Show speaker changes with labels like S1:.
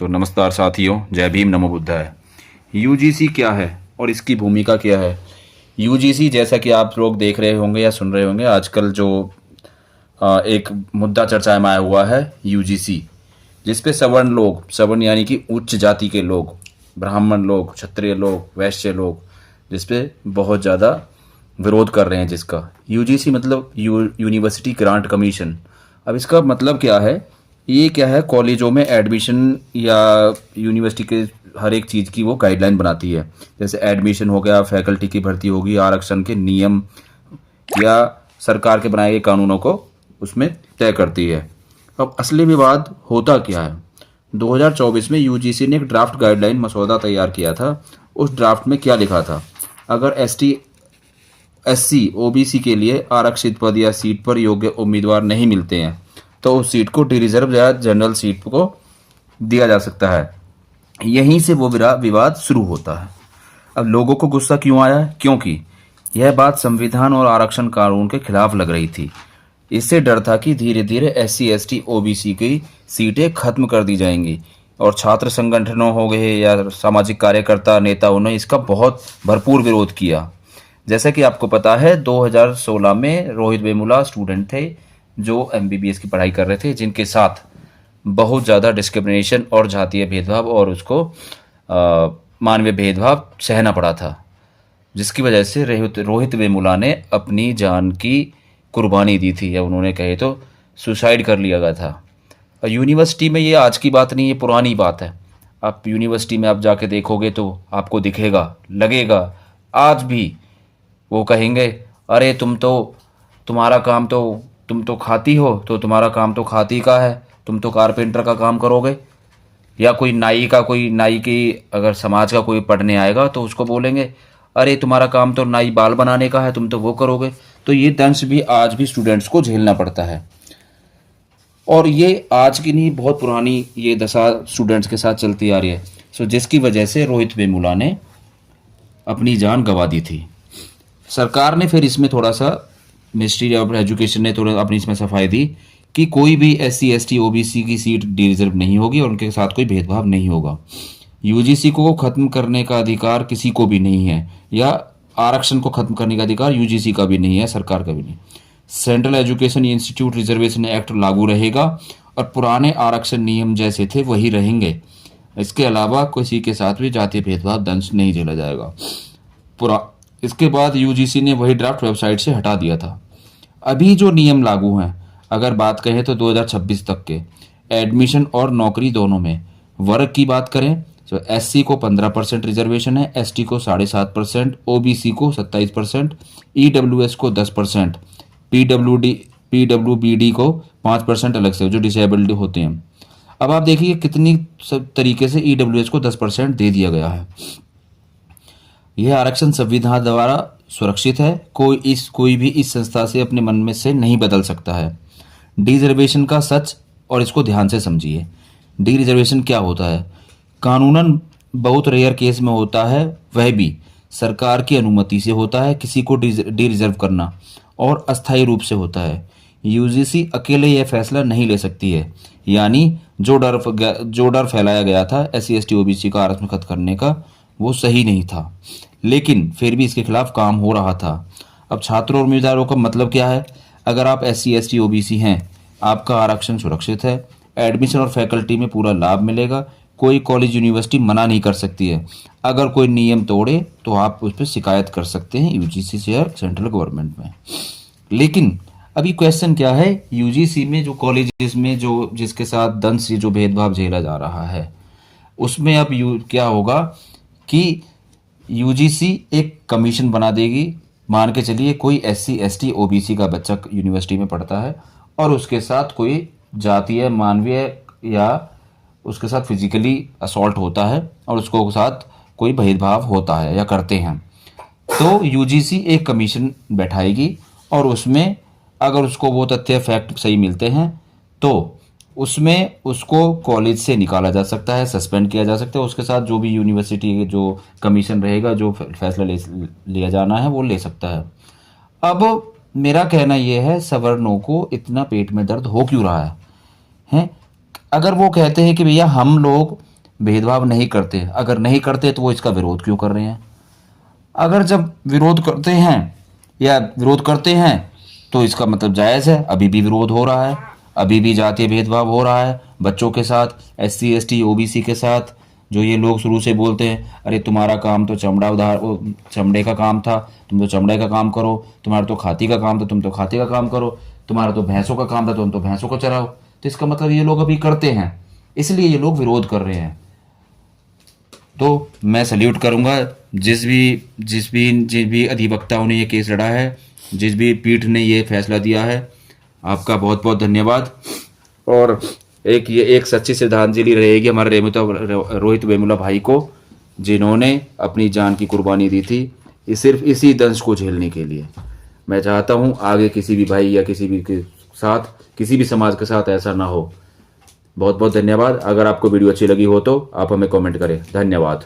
S1: तो नमस्कार साथियों, जय भीम, नमो बुद्धाय। यूजीसी क्या है और इसकी भूमिका क्या है? यूजीसी, जैसा कि आप लोग देख रहे होंगे या सुन रहे होंगे, आजकल जो एक मुद्दा चर्चा में आया हुआ है यूजीसी, जिसपे सवर्ण लोग, सवर्ण यानी कि उच्च जाति के लोग, ब्राह्मण लोग, क्षत्रिय लोग, वैश्य लोग, जिसपे बहुत ज़्यादा विरोध कर रहे हैं। जिसका यूजीसी मतलब यूनिवर्सिटी ग्रांट कमीशन। अब इसका मतलब क्या है? ये क्या है, कॉलेजों में एडमिशन या यूनिवर्सिटी के हर एक चीज़ की वो गाइडलाइन बनाती है। जैसे एडमिशन हो गया, फैकल्टी की भर्ती होगी, आरक्षण के नियम या सरकार के बनाए गए कानूनों को उसमें तय करती है। अब असली विवाद होता क्या है? 2024 में यूजीसी ने एक ड्राफ्ट गाइडलाइन मसौदा तैयार किया था। उस ड्राफ्ट में क्या लिखा था? अगर एसटी, एससी, ओबीसी के लिए आरक्षित पद या सीट पर योग्य उम्मीदवार नहीं मिलते हैं तो उस सीट को डी रिजर्व या जनरल सीट को दिया जा सकता है। यहीं से वो विवाद शुरू होता है। अब लोगों को गुस्सा क्यों आया है? क्योंकि यह बात संविधान और आरक्षण कानून के खिलाफ लग रही थी। इससे डर था कि धीरे धीरे एससी, एसटी, ओबीसी की सीटें खत्म कर दी जाएंगी। और छात्र संगठनों हो गए या सामाजिक कार्यकर्ता, नेताओं ने इसका बहुत भरपूर विरोध किया। जैसा कि आपको पता है, 2016 में रोहित वेमुला स्टूडेंट थे जो एमबीबीएस की पढ़ाई कर रहे थे, जिनके साथ बहुत ज़्यादा डिस्क्रिमिनेशन और जातीय भेदभाव और उसको मानवीय भेदभाव सहना पड़ा था, जिसकी वजह से रोहित वेमुला ने अपनी जान की कुर्बानी दी थी, या उन्होंने कहे तो सुसाइड कर लिया गया था। और यूनिवर्सिटी में ये आज की बात नहीं, ये पुरानी बात है। आप यूनिवर्सिटी में आप जाके देखोगे तो आपको दिखेगा, लगेगा आज भी वो कहेंगे, अरे तुम्हारा काम तो, तुम तो खाती हो, तो तुम्हारा काम तो खाती का है, तुम तो कारपेंटर का काम करोगे। या कोई नाई की अगर समाज का कोई पढ़ने आएगा तो उसको बोलेंगे, अरे तुम्हारा काम तो नाई बाल बनाने का है, तुम तो वो करोगे। तो ये दंश भी आज भी स्टूडेंट्स को झेलना पड़ता है। और ये आज की नहीं, बहुत पुरानी ये दशा स्टूडेंट्स के साथ चलती आ रही है। सो जिसकी वजह से रोहित वेमुला ने अपनी जान गंवा दी थी। सरकार ने फिर इसमें थोड़ा सा, मिनिस्ट्री ऑफ एजुकेशन ने थोड़ा अपनी इसमें सफाई दी कि कोई भी एससी, एसटी, ओबीसी की सीट डी रिजर्व नहीं होगी और उनके साथ कोई भेदभाव नहीं होगा। यूजीसी को खत्म करने का अधिकार किसी को भी नहीं है, या आरक्षण को खत्म करने का अधिकार यूजीसी का भी नहीं है, सरकार का भी नहीं। Central education institute reservation act लागू रहेगा और पुराने आरक्षण नियम जैसे थे वही रहेंगे। इसके अलावा किसी के साथ भी जातीय भेदभाव दंश नहीं झेला जाएगा। इसके बाद यूजीसी ने वही ड्राफ्ट वेबसाइट से हटा दिया था। अभी जो नियम लागू हैं, अगर बात कहें तो 2026 तक के, एडमिशन और नौकरी दोनों में वर्ग की बात करें तो एससी को 15% रिजर्वेशन है, एसटी को 7.5%, ओबीसी को 27%, ईडब्ल्यूएस को 10%, पीडब्ल्यूबीडी को 5% अलग से, जो डिसेबल्ड होते हैं। अब आप देखिए कितनी तरीके से ईडब्ल्यूएस को 10% दे दिया गया है। यह आरक्षण संविधान द्वारा सुरक्षित है। कोई भी इस संस्था से अपने मन में से नहीं बदल सकता है। डी रिजर्वेशन का सच, और इसको ध्यान से समझिए। डी रिजर्वेशन क्या होता है? कानूनन बहुत रेयर केस में होता है, वह भी सरकार की अनुमति से होता है किसी को डी रिजर्व करना, और अस्थायी रूप से होता है। यूजीसी अकेले यह फैसला नहीं ले सकती है। यानी जो डर फैलाया गया था एससी, एसटी, ओबीसी का आरक्षण खत्म करने का, वो सही नहीं था, लेकिन फिर भी इसके खिलाफ काम हो रहा था। अब छात्रों और उम्मीदवारों का मतलब क्या है? अगर आप एससी, एसटी, ओबीसी हैं, आपका आरक्षण सुरक्षित है, एडमिशन और फैकल्टी में पूरा लाभ मिलेगा, कोई कॉलेज यूनिवर्सिटी मना नहीं कर सकती है। अगर कोई नियम तोड़े तो आप उस पर शिकायत कर सकते हैं यूजीसी से या सेंट्रल गवर्नमेंट में। लेकिन अभी क्वेश्चन क्या है, यूजीसी में जो कॉलेजेस में जो जिसके साथ दंश से जो भेदभाव झेला जा रहा है, उसमें अब क्या होगा कि यूजीसी एक कमीशन बना देगी। मान के चलिए कोई एससी, एसटी, ओबीसी का बच्चा यूनिवर्सिटी में पढ़ता है और उसके साथ कोई जातीय, मानवीय या उसके साथ फिजिकली असॉल्ट होता है और उसको साथ कोई भेदभाव होता है या करते हैं, तो यूजीसी एक कमीशन बैठाएगी और उसमें अगर उसको वो तथ्य, फैक्ट सही मिलते हैं तो उसमें उसको कॉलेज से निकाला जा सकता है, सस्पेंड किया जा सकता है। उसके साथ जो भी यूनिवर्सिटी जो कमीशन रहेगा, जो फैसला लिया जाना है वो ले सकता है। अब मेरा कहना यह है, सवर्णों को इतना पेट में दर्द हो क्यों रहा है? अगर वो कहते हैं कि भैया हम लोग भेदभाव नहीं करते। अगर नहीं करते तो वो इसका विरोध क्यों कर रहे हैं? अगर जब विरोध करते हैं या विरोध करते हैं तो इसका मतलब जायज़ है। अभी भी विरोध हो रहा है, अभी भी जातीय भेदभाव हो रहा है बच्चों के साथ, SC ST OBC के साथ। जो ये लोग शुरू से बोलते हैं अरे तुम्हारा काम तो चमड़े का काम था, तुम तो चमड़े का काम करो, तुम्हारा तो खाती का काम था, तुम तो खाती का काम करो, तुम्हारा तो भैंसों का काम था, तुम तो भैंसों को चराओ। तो इसका मतलब ये लोग अभी करते हैं, इसलिए ये लोग विरोध कर रहे हैं। तो मैं सल्यूट करूंगा जिस भी अधिवक्ताओं ने ये केस लड़ा है, जिस भी पीठ ने ये फैसला दिया है, आपका बहुत बहुत धन्यवाद। और ये एक सच्ची श्रद्धांजलि रहेगी हमारे रोहित वेमुला भाई को, जिन्होंने अपनी जान की कुर्बानी दी थी सिर्फ इसी दंश को झेलने के लिए। मैं चाहता हूँ आगे किसी भी भाई या किसी भी के साथ, किसी भी समाज के साथ ऐसा ना हो। बहुत बहुत धन्यवाद। अगर आपको वीडियो अच्छी लगी हो तो आप हमें कमेंट करें। धन्यवाद।